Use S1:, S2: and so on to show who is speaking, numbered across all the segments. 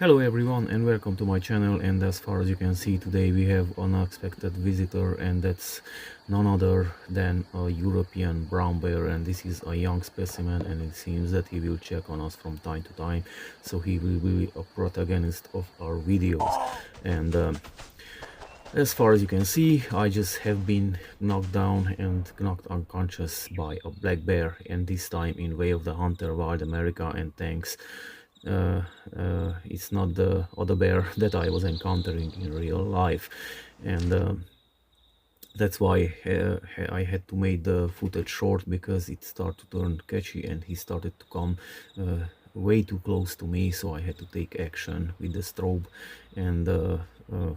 S1: Hello everyone and welcome to my channel. And as far as you can see, today we have an unexpected visitor, and that's none other than a European brown bear. And this is a young specimen, and it seems that he will check on us from time to time, so he will be a protagonist of our videos. And as far as you can see, I just have been knocked down and knocked unconscious by a black bear, and this time in Way of the Hunter Wild America. And thanks, uh, it's not the other bear that I was encountering in real life. And that's why I had to make the footage short, because it started to turn catchy and he started to come way too close to me, so I had to take action with the strobe. And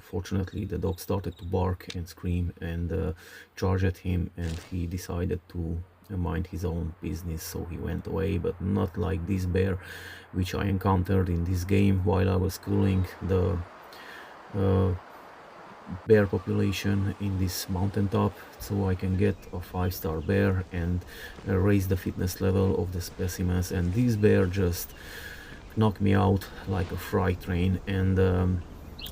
S1: fortunately the dog started to bark and scream and charge at him, and he decided to mind his own business, so he went away. But not like this bear which I encountered in this game while I was schooling the bear population in this mountaintop, so I can get a 5-star bear and raise the fitness level of the specimens. And this bear just knocked me out like a freight train. And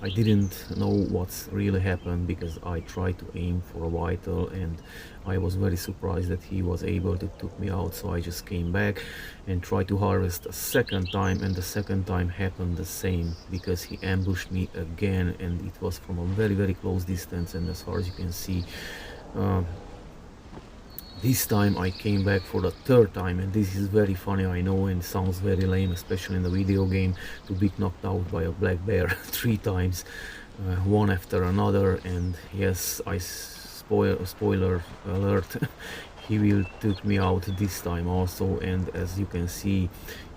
S1: I didn't know what's really happened, because I tried to aim for a vital, and I was very surprised that he was able to took me out. So I just came back and tried to harvest a second time, and the second time happened the same, because he ambushed me again, and it was from a very close distance. And as far as you can see, uh, this time I came back for the third time, and this is very funny, I know, and sounds very lame, especially in the video game, to be knocked out by a black bear 3 times, one after another. And yes, spoiler alert, he will took me out this time also. And as you can see,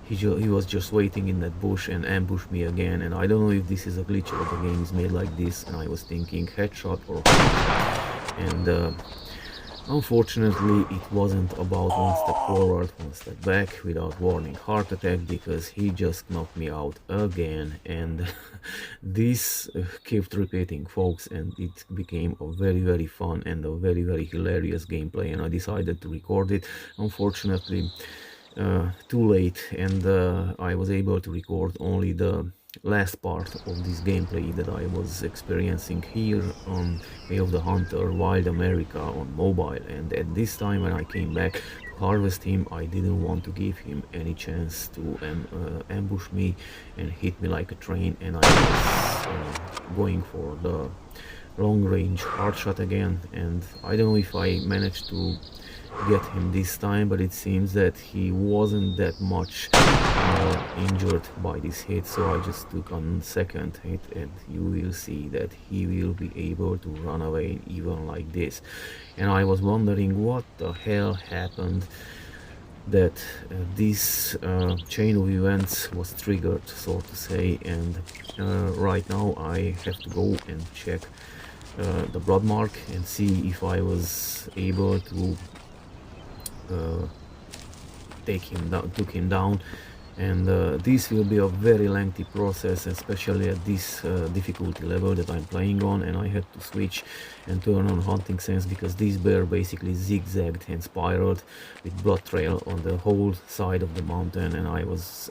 S1: he was just waiting in that bush and ambushed me again. And I don't know if this is a glitch or the game is made like this, and I was thinking headshot or and unfortunately, it wasn't about one step forward, one step back without warning heart attack, because he just knocked me out again. And this kept repeating, folks, and it became a very fun and a very hilarious gameplay, and I decided to record it. Unfortunately, too late, and I was able to record only the last part of this gameplay that I was experiencing here on Way of the Hunter Wild America on mobile. And at this time, when I came back to harvest him, I didn't want to give him any chance to ambush me and hit me like a train, and I was going for the long range hard shot again. And I don't know if I managed to get him this time, but it seems that he wasn't that much injured by this hit, so I just took on second hit, and you will see that he will be able to run away even like this. And I was wondering what the hell happened, that this chain of events was triggered, so to say. And right now I have to go and check the blood mark and see if I was able to took him down. And this will be a very lengthy process, especially at this difficulty level that I'm playing on. And I had to switch and turn on hunting sense, because this bear basically zigzagged and spiraled with blood trail on the whole side of the mountain, and I was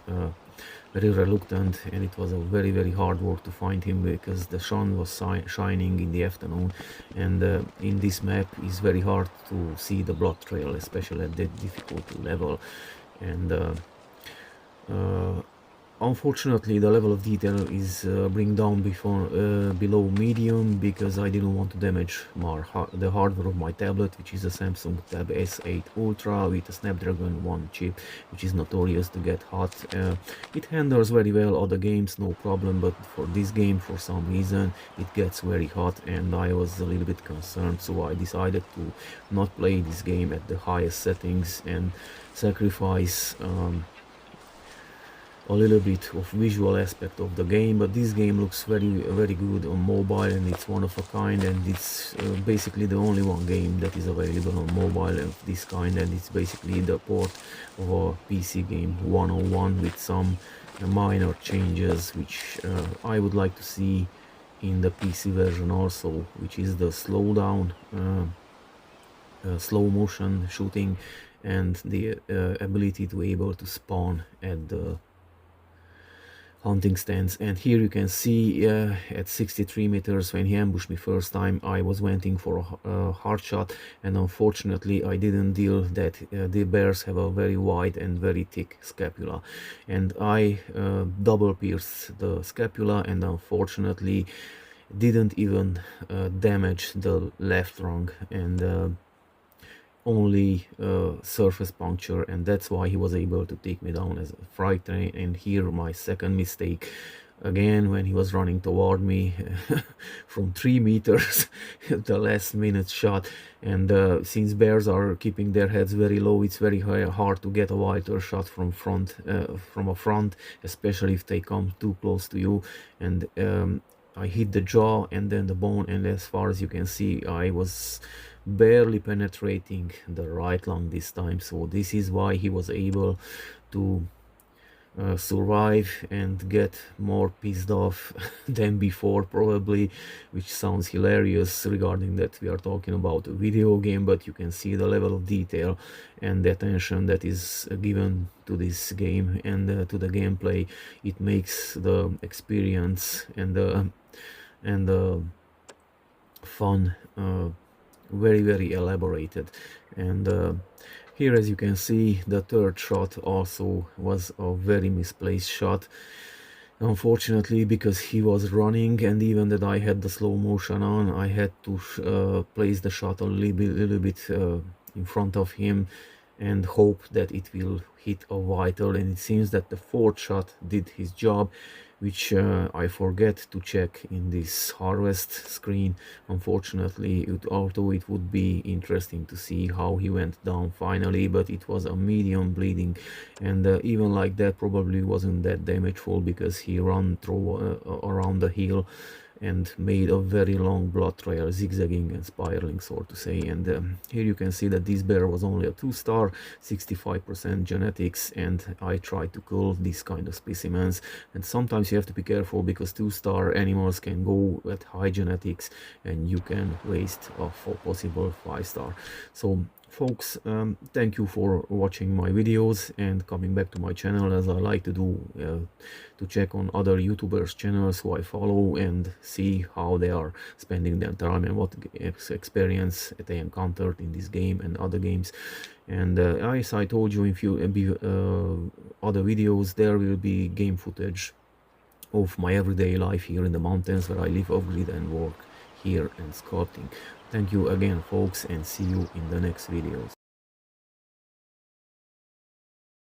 S1: very reluctant, and it was a very hard work to find him, because the sun was shining in the afternoon, and in this map it's very hard to see the blood trail, especially at that difficulty level. And unfortunately, the level of detail is bring down below medium, because I didn't want to damage the hardware of my tablet, which is a Samsung Tab S8 Ultra with a Snapdragon 1 chip, which is notorious to get hot. It handles very well other games, no problem, but for this game, for some reason, it gets very hot, and I was a little bit concerned, so I decided to not play this game at the highest settings and sacrifice a little bit of visual aspect of the game. But this game looks very good on mobile, and it's one of a kind, and it's basically the only one game that is available on mobile of this kind, and it's basically the port of a PC game 101 with some minor changes, which I would like to see in the PC version also, which is the slow motion shooting, and the ability to able to spawn at the hunting stands. And here you can see at 63 meters, when he ambushed me first time, I was waiting for a hard shot, and unfortunately I didn't deal that. The bears have a very wide and very thick scapula, and I double pierced the scapula, and unfortunately didn't even damage the left lung, and only surface puncture, and that's why he was able to take me down as a freight train. And here my second mistake again, when he was running toward me from 3 meters the last minute shot. And since bears are keeping their heads very low, it's very hard to get a wider shot from a front, especially if they come too close to you. And I hit the jaw and then the bone, and as far as you can see, I was barely penetrating the right lung this time. So this is why he was able to survive and get more pissed off than before, probably, which sounds hilarious regarding that we are talking about a video game, but you can see the level of detail and the attention that is given to this game and to the gameplay. It makes the experience and the fun very elaborated. And here, as you can see, the third shot also was a very misplaced shot, unfortunately, because he was running, and even that I had the slow motion on, I had to place the shot a little bit in front of him and hope that it will hit a vital. And it seems that the fourth shot did his job, which I forget to check in this harvest screen, unfortunately, although it would be interesting to see how he went down finally. But it was a medium bleeding, and even like that probably wasn't that damageful, because he ran through around the hill and made a very long blood trail, zigzagging and spiraling, so to say. And here you can see that this bear was only a 2-star, 65% genetics, and I try to kill these kind of specimens. And sometimes you have to be careful, because 2-star animals can go at high genetics and you can waste a possible 5-star. So folks, thank you for watching my videos and coming back to my channel, as I like to do, to check on other YouTubers' channels who I follow and see how they are spending their time and what experience they encountered in this game and other games. And as I told you, in few other videos, there will be game footage of my everyday life here in the mountains, where I live off-grid and work here and sculpting. Thank you again, folks, and see you in the next videos.